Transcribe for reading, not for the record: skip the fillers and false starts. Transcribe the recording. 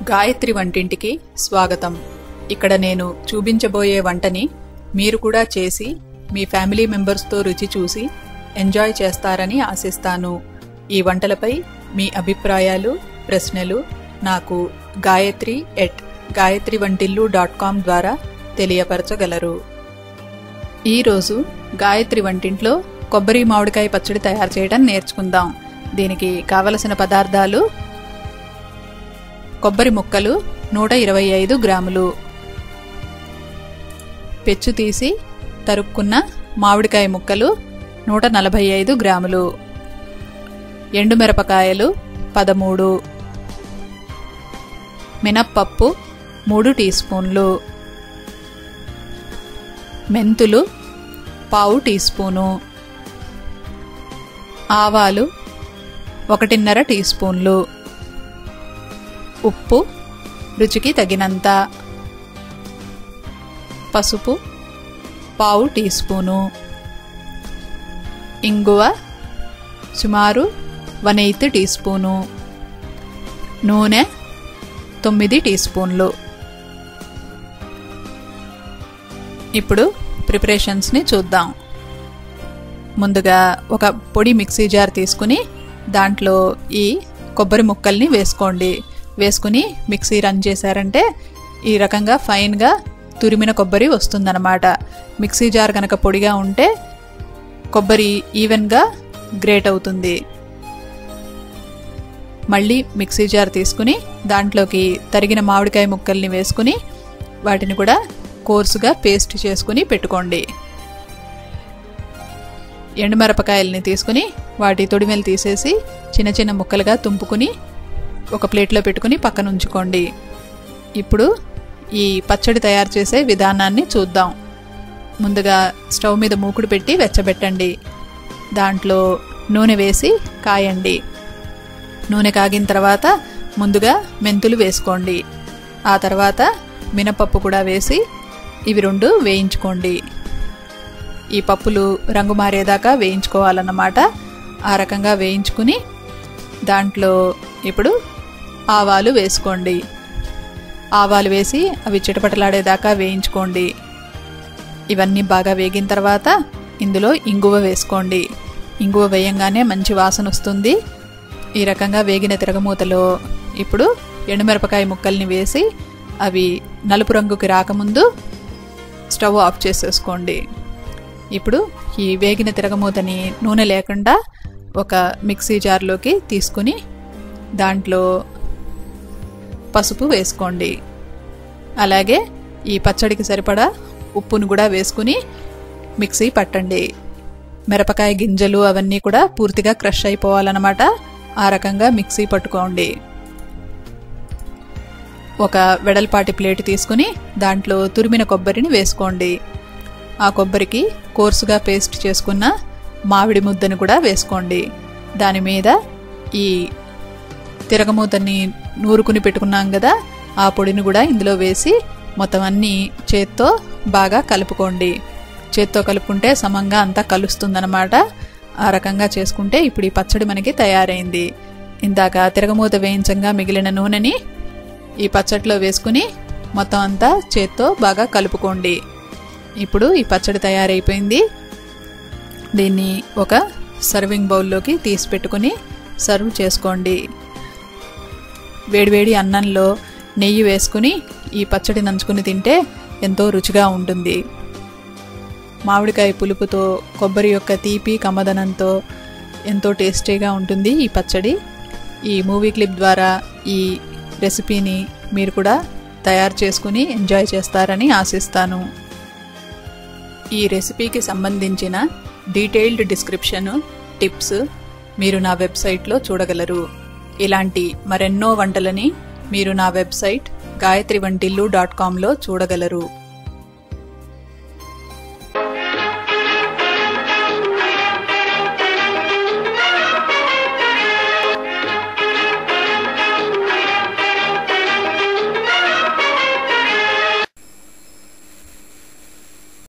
గాయత్రి వంటింటికి స్వాగతం. ఇక్కడ నేను చూపించబోయే వంటని మీరు కూడా చేసి మీ ఫ్యామిలీ మెంబర్స్తో రుచి చూసి ఎంజాయ్ చేస్తారని ఆశిస్తాను. ఈ వంటలపై మీ అభిప్రాయాలు, ప్రశ్నలు నాకు gayatri@gayatrivantillu.com ద్వారా తెలియపరచగలరు. ఈరోజు గాయత్రి వంటింట్లో కొబ్బరి మామిడికాయ పచ్చడి తయారు చేయడం నేర్చుకుందాం. దీనికి కావలసిన పదార్థాలు: కొబ్బరి ముక్కలు 125 గ్రాములు, పెచ్చు తీసి తరుక్కున్న మామిడికాయ ముక్కలు 145 గ్రాములు, ఎండుమిరపకాయలు 13, మినప్పప్పు 3 టీ స్పూన్లు, మెంతులు 1/2 టీ స్పూను, ఆవాలు 1.5 టీ స్పూన్లు, ఉప్పు రుచికి తగినంత, పసుపు 1/2 టీ స్పూను, ఇంగువ సుమారు 1/8 టీ స్పూను, నూనె 9 టీ స్పూన్లు. ఇప్పుడు ప్రిపరేషన్స్ని చూద్దాం. ముందుగా ఒక పొడి మిక్సీ జార్ తీసుకుని దాంట్లో ఈ కొబ్బరి ముక్కల్ని వేసుకుని మిక్సీ రన్ చేశారంటే ఈ రకంగా ఫైన్గా తురిమిన కొబ్బరి వస్తుందన్నమాట. మిక్సీ జార్ కనుక పొడిగా ఉంటే కొబ్బరి ఈవెన్గా గ్రేట్ అవుతుంది. మళ్ళీ మిక్సీ జార్ తీసుకుని దాంట్లోకి తరిగిన మామిడికాయ ముక్కల్ని వేసుకుని వాటిని కూడా కోర్సుగా పేస్ట్ చేసుకుని పెట్టుకోండి. ఎండుమిరపకాయల్ని తీసుకుని వాటి తొడిమెలు తీసేసి చిన్న చిన్న ముక్కలుగా తుంపుకుని ఒక ప్లేట్లో పెట్టుకుని పక్కన ఉంచుకోండి. ఇప్పుడు ఈ పచ్చడి తయారు చేసే విధానాన్ని చూద్దాం. ముందుగా స్టవ్ మీద మూకుడు పెట్టి వెచ్చబెట్టండి. దాంట్లో నూనె వేసి కాయండి. నూనె కాగిన తర్వాత ముందుగా మెంతులు వేసుకోండి. ఆ తర్వాత మినపప్పు కూడా వేసి ఇవి 2 వేయించుకోండి. ఈ పప్పులు రంగు మారేదాకా వేయించుకోవాలన్నమాట. ఆ రకంగా వేయించుకుని దాంట్లో ఇప్పుడు ఆవాలు వేసుకోండి. ఆవాలు వేసి అవి చిటపటలాడేదాకా వేయించుకోండి. ఇవన్నీ బాగా వేగిన తర్వాత ఇందులో ఇంగువ వేసుకోండి. ఇంగువ వేయంగానే మంచి వాసన వస్తుంది. ఈ రకంగా వేగిన తిరగమూతలో ఇప్పుడు ఎండుమిరపకాయ ముక్కల్ని వేసి అవి నలుపు రంగుకి రాకముందు స్టవ్ ఆఫ్ చేసేసుకోండి. ఇప్పుడు ఈ వేగిన తిరగమూతని నూనె లేకుండా ఒక మిక్సీ జార్లోకి తీసుకుని దాంట్లో పసుపు వేసుకోండి. అలాగే ఈ పచ్చడికి సరిపడా ఉప్పును కూడా వేసుకుని మిక్సీ పట్టండి. మిరపకాయ గింజలు అవన్నీ కూడా పూర్తిగా క్రష్ అయిపోవాలన్నమాట. ఆ రకంగా మిక్సీ పట్టుకోండి. ఒక వెడల్పాటి ప్లేట్ తీసుకుని దాంట్లో తురిమిన కొబ్బరిని వేసుకోండి. ఆ కొబ్బరికి కోర్సుగా పేస్ట్ చేసుకున్న మామిడి ముద్దను కూడా వేసుకోండి. దాని మీద ఈ తిరగమూతని నూరుకుని పెట్టుకున్నాం కదా, ఆ పొడిని కూడా ఇందులో వేసి మొత్తం అన్నీ చేత్తో బాగా కలుపుకోండి. చేత్తో కలుపుకుంటే సమంగా అంతా కలుస్తుందన్నమాట. ఆ రకంగా చేసుకుంటే ఇప్పుడు ఈ పచ్చడి మనకి తయారైంది. ఇందాక తిరగమూత వేయించంగా మిగిలిన నూనెని ఈ పచ్చడిలో వేసుకుని మొత్తం అంతా చేత్తో బాగా కలుపుకోండి. ఇప్పుడు ఈ పచ్చడి తయారైపోయింది. దీన్ని ఒక సర్వింగ్ బౌల్లోకి తీసి పెట్టుకుని సర్వ్ చేసుకోండి. వేడివేడి అన్నంలో నెయ్యి వేసుకుని ఈ పచ్చడి నంచుకుని తింటే ఎంతో రుచిగా ఉంటుంది. మామిడికాయ పులుపుతో కొబ్బరి యొక్క తీపి కమ్మదనంతో ఎంతో టేస్టీగా ఉంటుంది ఈ పచ్చడి. ఈ మూవీ క్లిప్ ద్వారా ఈ రెసిపీని మీరు కూడా తయారు చేసుకుని ఎంజాయ్ చేస్తారని ఆశిస్తాను. ఈ రెసిపీకి సంబంధించిన డీటెయిల్డ్ డిస్క్రిప్షన్, టిప్స్ మీరు నా వెబ్సైట్లో చూడగలరు. ఇలాంటి మరెన్నో వంటలని మీరు నా వెబ్సైట్ gayatrivantillu.comలో చూడగలరు.